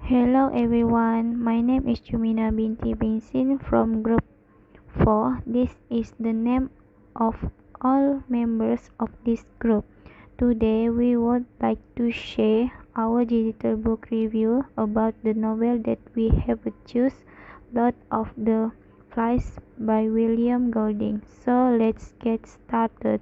Hello everyone, my name is Jumina binti Binsin from Group 4. This is the name of all members of this group. Today we would like to share our digital book review about the novel that we have chosen, Lord of the Flies by William Golding. So let's get started.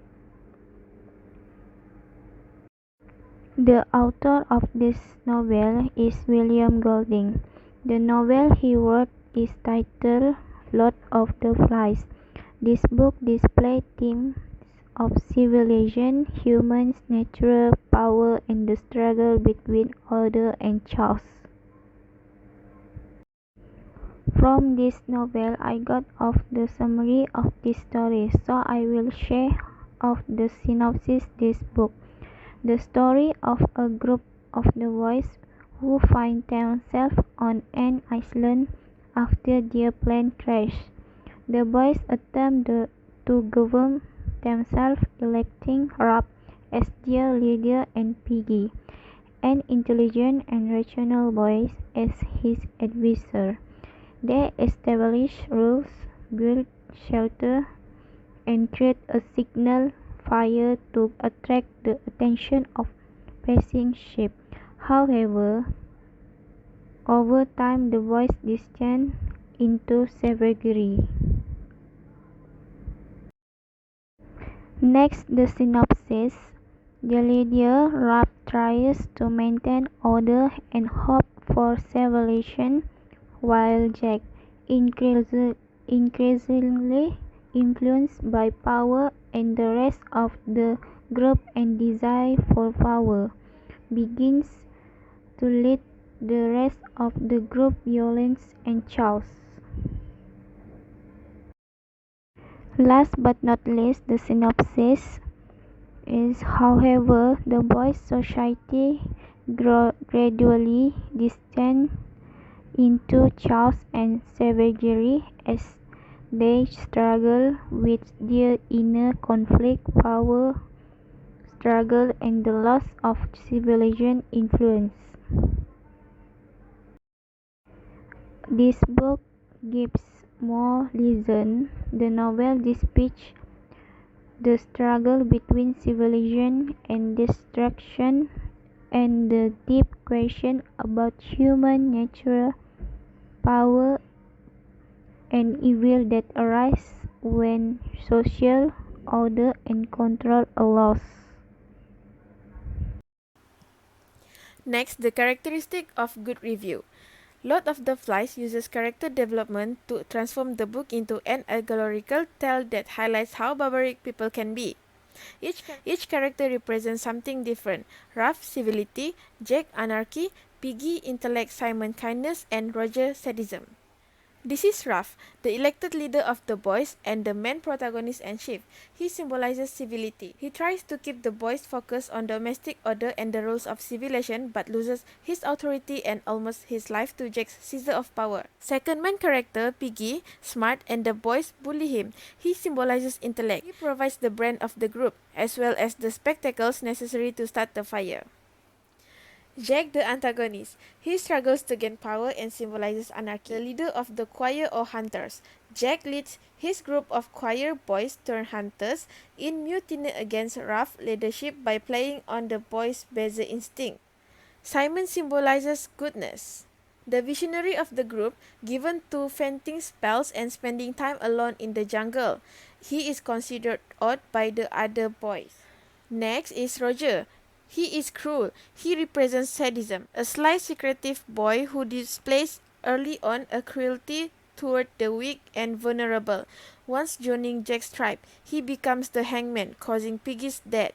The author of this novel is William Golding. The novel he wrote is titled Lord of the Flies. This book displays themes of civilization, humans, natural power, and the struggle between order and chaos. From this novel, I got of the summary of this story, so I will share of the synopsis this book. The story of a group of the boys who find themselves on an island after their plane crashes. The boys attempt to govern themselves, electing Rob as their leader and Piggy, an intelligent and rational boy, as his advisor. They establish rules, build shelter, and create a signal fire to attract the attention of passing ships. However, over time the boys descend into savagery. Next, the synopsis. The leader, Rob, tries to maintain order and hope for civilization, while Jack, increasingly influenced by power and the rest of the group and desire for power, begins to lead the rest of the group violence and chaos. Last but not least, the synopsis is, however, the boys' society gradually descends into chaos and savagery as they struggle with their inner conflict, power struggle, and the loss of civilization influence. This book gives more reason. The novel depicts the struggle between civilization and destruction and the deep question about human nature, power, and evil that arise when social order and control are lost. Next, the characteristic of good review. Lord of the Flies uses character development to transform the book into an allegorical tale that highlights how barbaric people can be. Each character represents something different. Ralph, civility; Jack, anarchy; Piggy, intellect; Simon, kindness; and Roger, sadism. This is Ralph, the elected leader of the boys and the main protagonist and chief. He symbolizes civility. He tries to keep the boys focused on domestic order and the rules of civilization, but loses his authority and almost his life to Jack's seizure of power. Second main character, Piggy, smart, and the boys bully him. He symbolizes intellect. He provides the brand of the group, as well as the spectacles necessary to start the fire. Jack, the antagonist. He struggles to gain power and symbolizes anarchy, the leader of the choir or hunters. Jack leads his group of choir boys turned hunters in mutiny against rough leadership by playing on the boys' base instinct. Simon symbolizes goodness, the visionary of the group, given to fainting spells and spending time alone in the jungle. He is considered odd by the other boys. Next is Roger. He is cruel. He represents sadism, a sly, secretive boy who displays early on a cruelty toward the weak and vulnerable. Once joining Jack's tribe, he becomes the hangman, causing Piggy's death.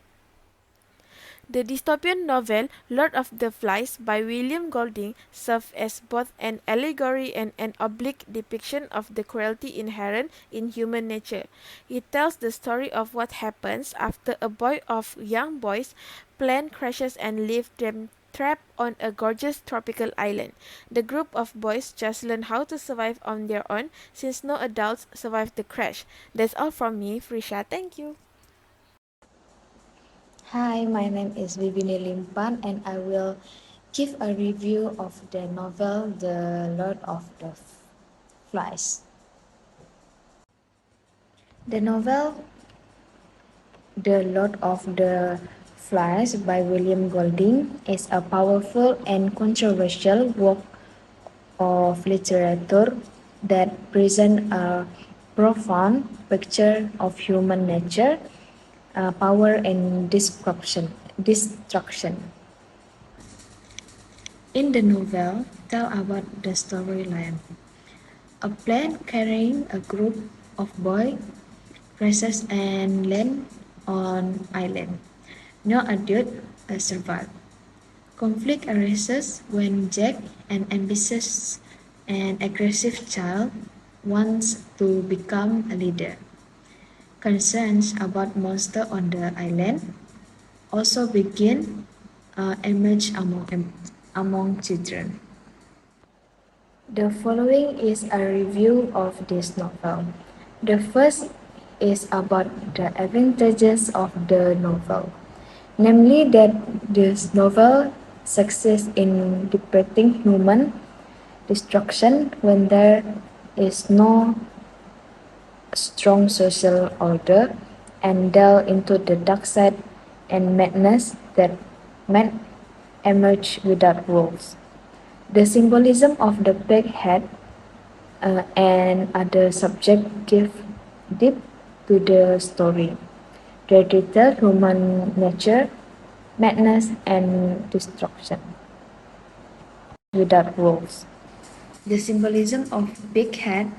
The dystopian novel Lord of the Flies by William Golding serves as both an allegory and an oblique depiction of the cruelty inherent in human nature. It tells the story of what happens after a boy of young boys' plane crashes and leaves them trapped on a gorgeous tropical island. The group of boys just learn how to survive on their own since no adults survived the crash. That's all from me, Frisha. Thank you. Hi, my name is Bibini Limpan and I will Give a review of the novel The Lord of the Flies. The novel The Lord of the Flies by William Golding is a powerful and controversial work of literature that presents a profound picture of human nature, power, and destruction. In the novel, tell about the storyline. A plane carrying a group of boys crashes and lands on island. No adult survived. Conflict arises when Jack, an ambitious and aggressive child, wants to become a leader. Concerns about monsters on the island also begin emerge among children. The following is a review of this novel. The first is about the advantages of the novel, namely that this novel succeeds in depicting human destruction when there is no strong social order, and delve into the dark side and madness that might emerge without rules. The symbolism of the big head and other subjects give depth to the story. They detail human nature, madness, and destruction without rules. The symbolism of big head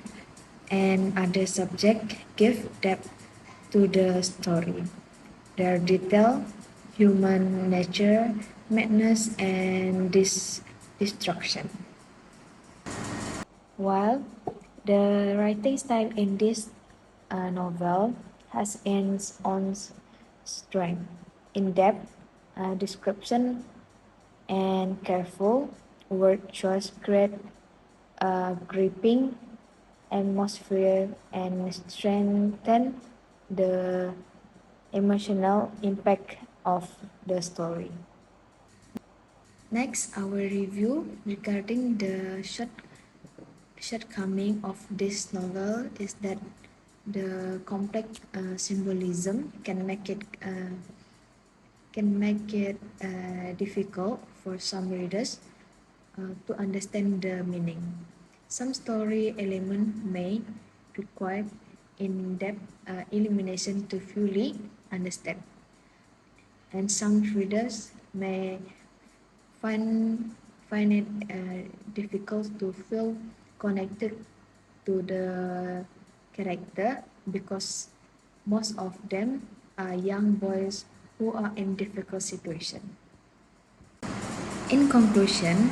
and other subjects give depth to the story. Their detail, human nature, madness, and destruction. While the writing style in this novel has its own strength, in-depth description and careful word choice create a gripping atmosphere and strengthen the emotional impact of the story. Next, our review regarding the shortcoming of this novel is that the complex symbolism can make it difficult for some readers to understand the meaning. Some story elements may require in-depth elimination to fully understand, and some readers may find find it difficult to feel connected to the character because most of them are young boys who are in difficult situation. In conclusion,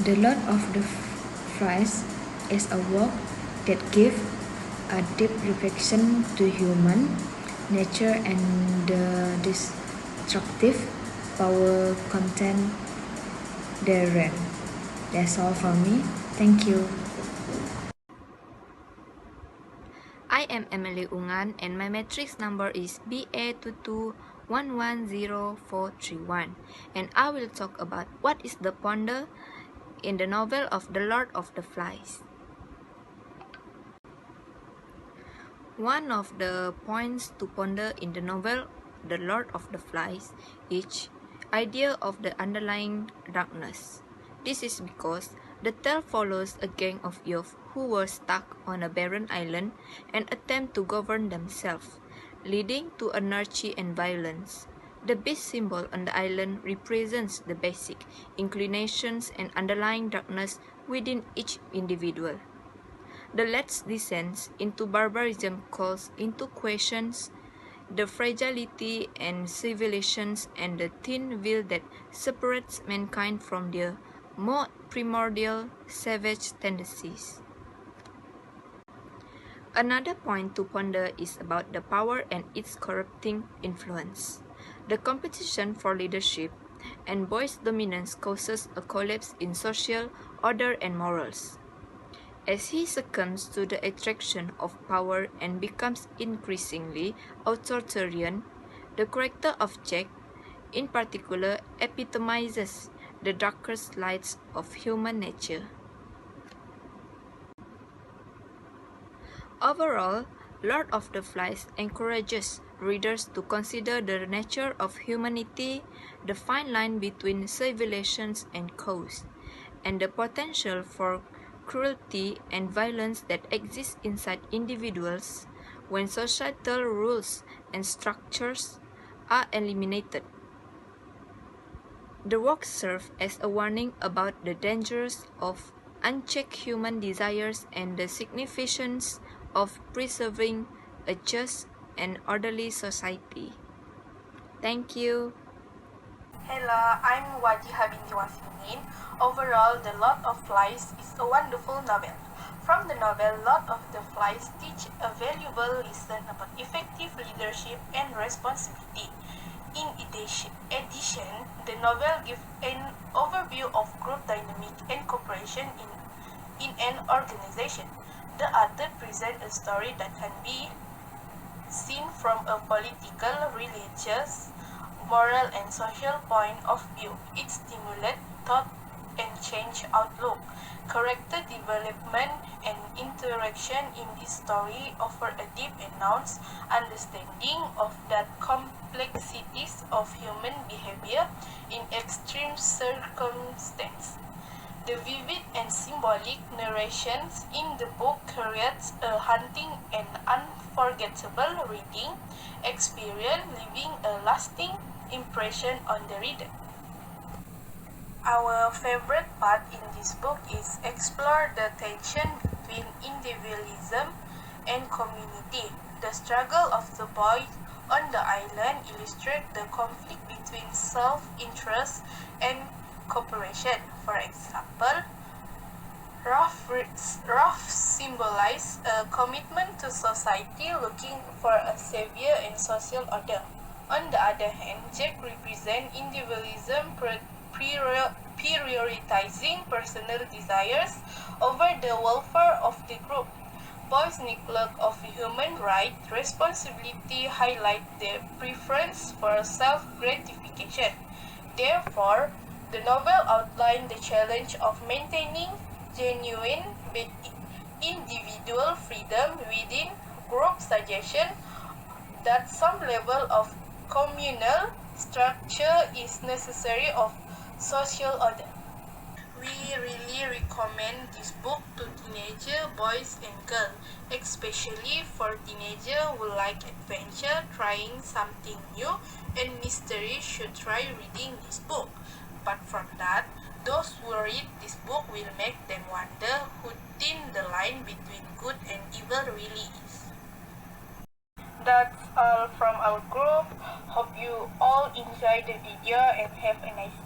The Lord of the Flies is a work that gives a deep reflection to human nature and the destructive power content therein. That's all from me. Thank you. I am Emily Ungan and my matrix number is BA22110431, and I will talk about what is the ponder in the novel of The Lord of the Flies. One of the points to ponder in the novel The Lord of the Flies is idea of the underlying darkness. This is because the tale follows a gang of youth who were stuck on a barren island and attempt to govern themselves, leading to anarchy and violence. The beast symbol on the island represents the basic inclinations and underlying darkness within each individual. The lad's descent into barbarism calls into question the fragility and civilizations and the thin veil that separates mankind from their more primordial savage tendencies. Another point to ponder is about the power and its corrupting influence. The competition for leadership and boys' dominance causes a collapse in social order and morals. As he succumbs to the attraction of power and becomes increasingly authoritarian, the character of Jack, in particular, epitomizes the darkest lights of human nature. Overall, Lord of the Flies encourages readers to consider the nature of humanity, the fine line between civilizations and cause, and the potential for cruelty and violence that exists inside individuals when societal rules and structures are eliminated. The work serves as a warning about the dangers of unchecked human desires and the significance of preserving a just and orderly society. Thank you. Hello, I'm Wajiha binti Wasminin. Overall, The Lord of Flies is a wonderful novel. From the novel, Lord of the Flies teach a valuable lesson about effective leadership and responsibility. In addition, the novel gives an overview of group dynamic and cooperation in an organization. The author presents a story that can be seen from a political, religious, moral and social point of view. It stimulates thought and change outlook. Character development and interaction in this story offer a deep and nuanced understanding of the complexities of human behavior in extreme circumstances. The vivid and symbolic narrations in the book creates a haunting and unforgettable reading experience, leaving a lasting impression on the reader. Our favorite part in this book is explore the tension between individualism and community. The struggle of the boys on the island illustrates the conflict between self-interest and cooperation. For example, Ruff symbolizes a commitment to society looking for a savior and social order. On the other hand, Jack represents individualism prioritizing personal desires over the welfare of the group. Boys' neglect of human rights responsibility highlight their preference for self-gratification. Therefore, the novel outlines the challenge of maintaining genuine individual freedom within group suggestion that some level of communal structure is necessary of social order. We really recommend this book to teenager boys and girls, especially for teenagers who like adventure, trying something new, and mystery should try reading this book. Apart from that, those who read this book will make them wonder who thin the line between good and evil really is. That's all from our group. Hope you all enjoy the video and have a nice day.